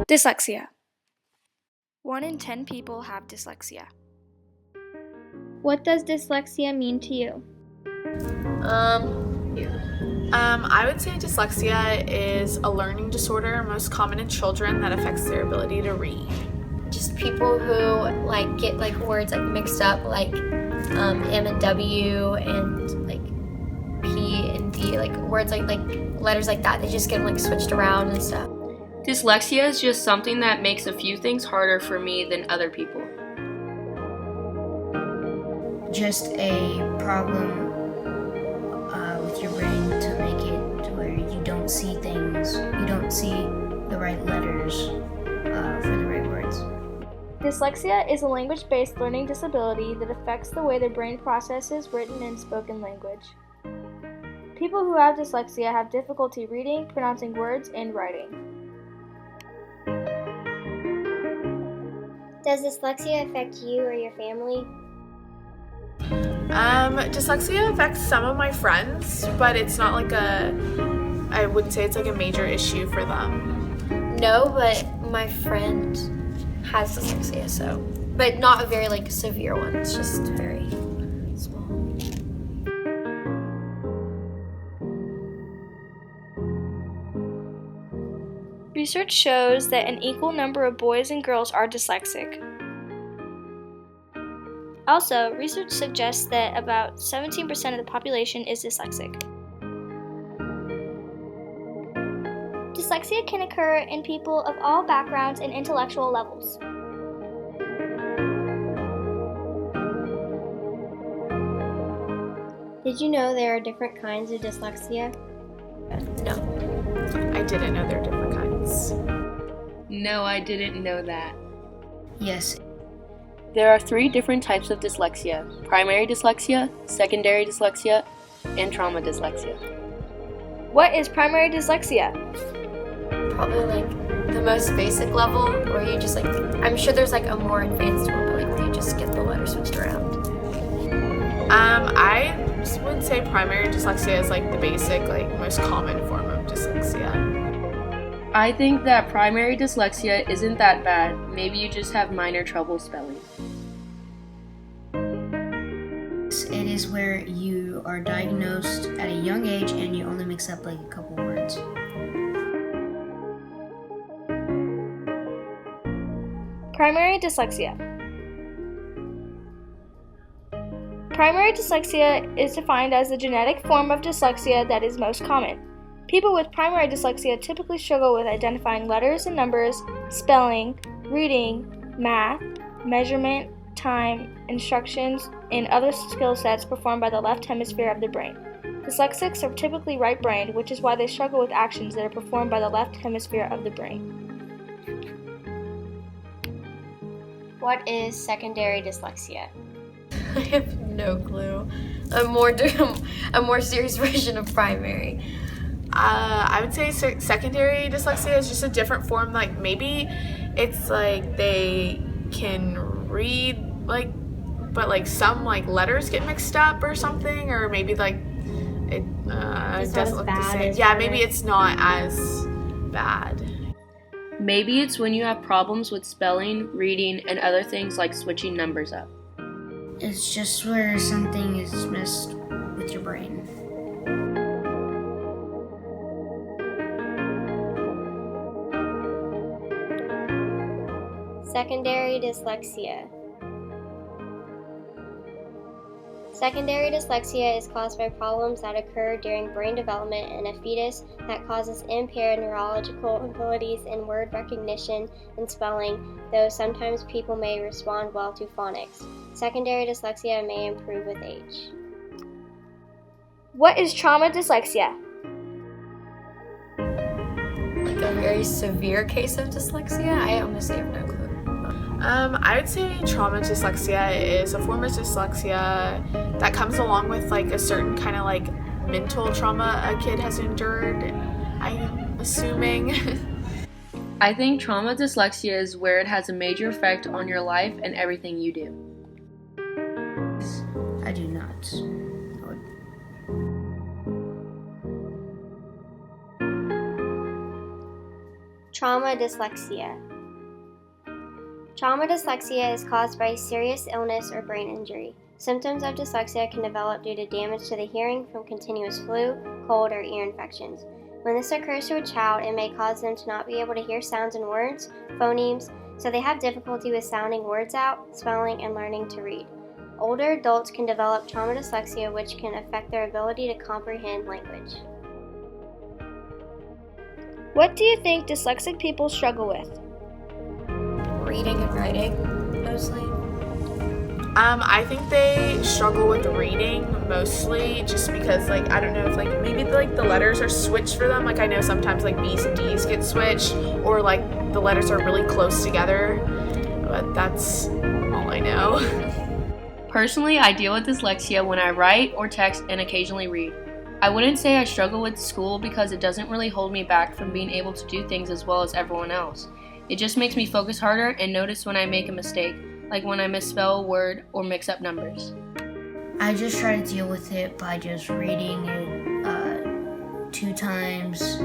Dyslexia. 1 in 10 people have dyslexia. What does dyslexia mean to you? I would say dyslexia is a learning disorder most common in children that affects their ability to read. Just people who get words mixed up, M and W and P and D, words like letters like that. They just get switched around and stuff. Dyslexia is just something that makes a few things harder for me than other people. Just a problem with your brain to make it to where you don't see things, you don't see the right letters for the right words. Dyslexia is a language-based learning disability that affects the way the brain processes written and spoken language. People who have dyslexia have difficulty reading, pronouncing words, and writing. Does dyslexia affect you or your family? Dyslexia affects some of my friends, but it's not I wouldn't say it's a major issue for them. No, but my friend has dyslexia, but not a very severe one. It's just very small. Research shows that an equal number of boys and girls are dyslexic. Also, research suggests that about 17% of the population is dyslexic. Dyslexia can occur in people of all backgrounds and intellectual levels. Did you know there are different kinds of dyslexia? No. I didn't know there are different kinds. No, I didn't know that. Yes. There are 3 different types of dyslexia: primary dyslexia, secondary dyslexia, and trauma dyslexia. What is primary dyslexia? Probably the most basic level, where you just I'm sure there's a more advanced one, but where you just get the letters switched around. I would say primary dyslexia is the basic, most common form of dyslexia. I think that primary dyslexia isn't that bad. Maybe you just have minor trouble spelling. It is where you are diagnosed at a young age and you only mix up a couple words. Primary dyslexia. Primary dyslexia is defined as the genetic form of dyslexia that is most common. People with primary dyslexia typically struggle with identifying letters and numbers, spelling, reading, math, measurement, time, instructions, and other skill sets performed by the left hemisphere of the brain. Dyslexics are typically right-brained, which is why they struggle with actions that are performed by the left hemisphere of the brain. What is secondary dyslexia? I have no clue. A more serious version of primary. I would say secondary dyslexia is just a different form. Maybe it's they can read but some letters get mixed up or something, or maybe it doesn't look the same. Yeah, maybe it's not as bad. Maybe it's when you have problems with spelling, reading, and other things like switching numbers up. It's just where something is messed with your brain. Secondary dyslexia. Secondary dyslexia is caused by problems that occur during brain development in a fetus that causes impaired neurological abilities in word recognition and spelling, though sometimes people may respond well to phonics. Secondary dyslexia may improve with age. What is trauma dyslexia? A very severe case of dyslexia? I honestly have no clue. I would say trauma dyslexia is a form of dyslexia that comes along with a certain kind of mental trauma a kid has endured, I'm assuming. I think trauma dyslexia is where it has a major effect on your life and everything you do. I do not. Trauma dyslexia. Trauma dyslexia is caused by serious illness or brain injury. Symptoms of dyslexia can develop due to damage to the hearing from continuous flu, cold, or ear infections. When this occurs to a child, it may cause them to not be able to hear sounds and words, phonemes, so they have difficulty with sounding words out, spelling, and learning to read. Older adults can develop trauma dyslexia, which can affect their ability to comprehend language. What do you think dyslexic people struggle with? Reading and writing, mostly. I think they struggle with reading mostly just because, like, I don't know if, like, maybe, like, the letters are switched for them. Like, I know sometimes, like, B's and D's get switched, or, like, the letters are really close together, but that's all I know. Personally, I deal with dyslexia when I write or text and occasionally read. I wouldn't say I struggle with school because it doesn't really hold me back from being able to do things as well as everyone else. It just makes me focus harder and notice when I make a mistake, like when I misspell a word or mix up numbers. I just try to deal with it by just reading it 2 times.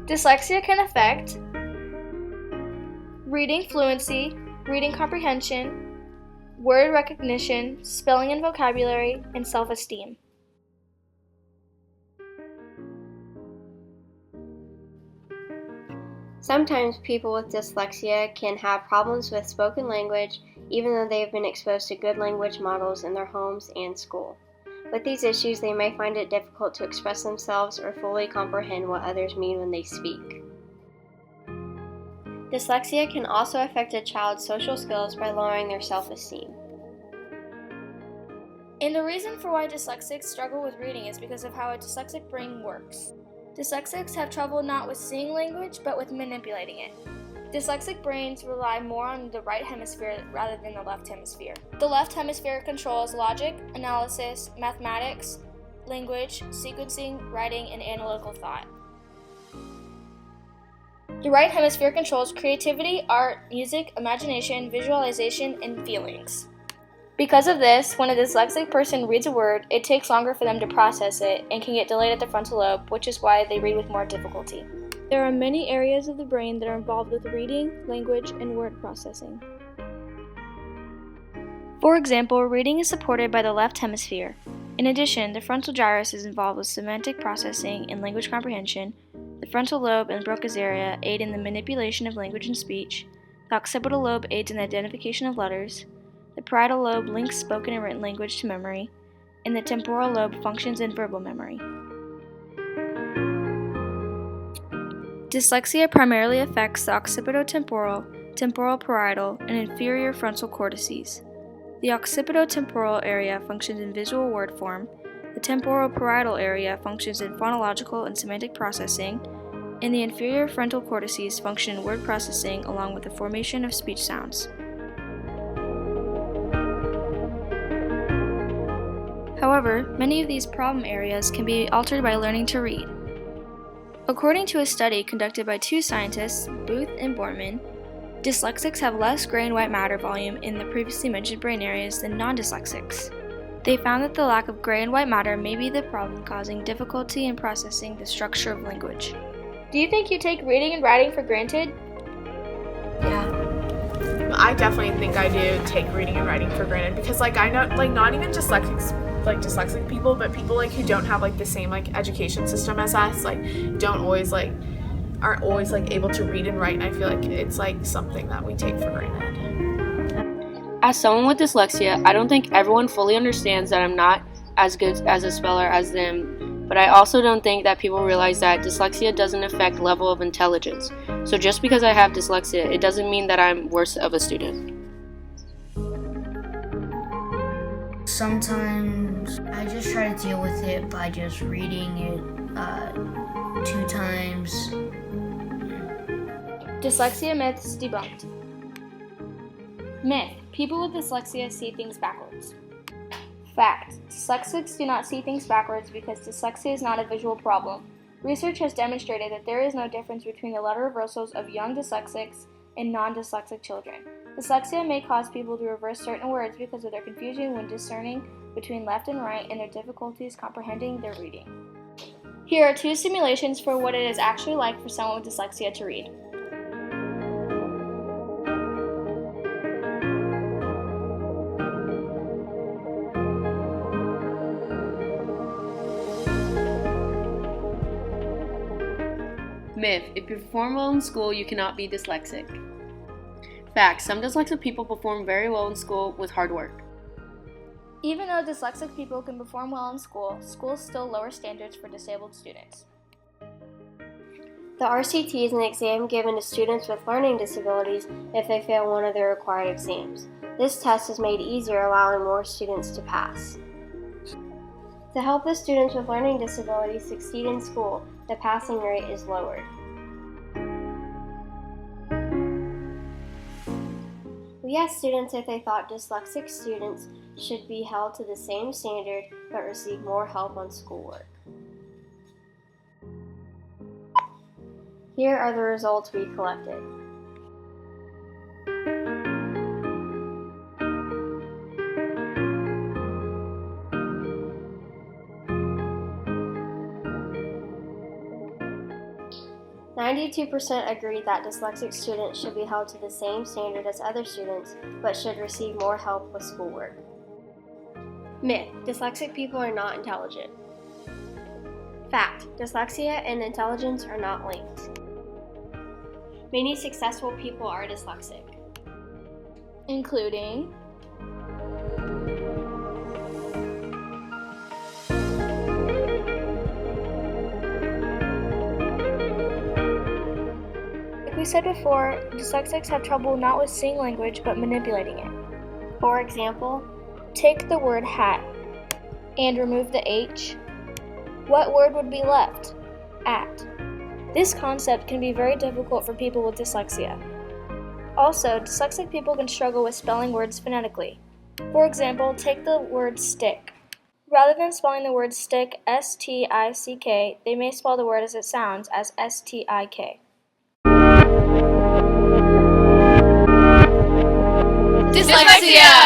Dyslexia can affect reading fluency, reading comprehension, word recognition, spelling and vocabulary, and self-esteem. Sometimes people with dyslexia can have problems with spoken language even though they have been exposed to good language models in their homes and school. With these issues, they may find it difficult to express themselves or fully comprehend what others mean when they speak. Dyslexia can also affect a child's social skills by lowering their self-esteem. And the reason for why dyslexics struggle with reading is because of how a dyslexic brain works. Dyslexics have trouble not with seeing language, but with manipulating it. Dyslexic brains rely more on the right hemisphere rather than the left hemisphere. The left hemisphere controls logic, analysis, mathematics, language, sequencing, writing, and analytical thought. The right hemisphere controls creativity, art, music, imagination, visualization, and feelings. Because of this, when a dyslexic person reads a word, it takes longer for them to process it and can get delayed at the frontal lobe, which is why they read with more difficulty. There are many areas of the brain that are involved with reading, language, and word processing. For example, reading is supported by the left hemisphere. In addition, the frontal gyrus is involved with semantic processing and language comprehension. The frontal lobe and Broca's area aid in the manipulation of language and speech. The occipital lobe aids in the identification of letters. The parietal lobe links spoken and written language to memory, and the temporal lobe functions in verbal memory. Dyslexia primarily affects the occipitotemporal, temporal parietal, and inferior frontal cortices. The occipitotemporal area functions in visual word form, the temporal parietal area functions in phonological and semantic processing, and the inferior frontal cortices function in word processing along with the formation of speech sounds. However, many of these problem areas can be altered by learning to read. According to a study conducted by 2 scientists, Booth and Borman, dyslexics have less gray and white matter volume in the previously mentioned brain areas than non-dyslexics. They found that the lack of gray and white matter may be the problem causing difficulty in processing the structure of language. Do you think you take reading and writing for granted? Yeah. I definitely think I do take reading and writing for granted because, like, I know, like, not even dyslexic people, but people, like, who don't have, like, the same, like, education system as us, like, aren't always, like, able to read and write, and I feel like it's, like, something that we take for granted. As someone with dyslexia, I don't think everyone fully understands that I'm not as good as a speller as them, but I also don't think that people realize that dyslexia doesn't affect level of intelligence. So just because I have dyslexia, it doesn't mean that I'm worse of a student. Sometimes I just try to deal with it by just reading it 2 times. Dyslexia myths debunked. Myth: people with dyslexia see things backwards. Fact: dyslexics do not see things backwards because dyslexia is not a visual problem. Research has demonstrated that there is no difference between the letter reversals of young dyslexics and non-dyslexic children. Dyslexia may cause people to reverse certain words because of their confusion when discerning between left and right and their difficulties comprehending their reading. Here are 2 simulations for what it is actually like for someone with dyslexia to read. Myth: if you perform well in school, you cannot be dyslexic. Fact: some dyslexic people perform very well in school with hard work. Even though dyslexic people can perform well in school, schools still lower standards for disabled students. The RCT is an exam given to students with learning disabilities if they fail one of their required exams. This test is made easier, allowing more students to pass. To help the students with learning disabilities succeed in school, the passing rate is lowered. We asked students if they thought dyslexic students should be held to the same standard but receive more help on schoolwork. Here are the results we collected. (92% agreed that dyslexic students should be held to the same standard as other students, but should receive more help with schoolwork. Myth: dyslexic people are not intelligent. Fact: dyslexia and intelligence are not linked. Many successful people are dyslexic, Including like we said before, dyslexics have trouble not with seeing language but manipulating it. For example, Take the word hat and remove the H. What word would be left? At. This concept can be very difficult for people with dyslexia. Also, dyslexic people can struggle with spelling words phonetically. For example, take the word stick. Rather than spelling the word stick S-T-I-C-K, they may spell the word as it sounds, as S-T-I-K. Dyslexia!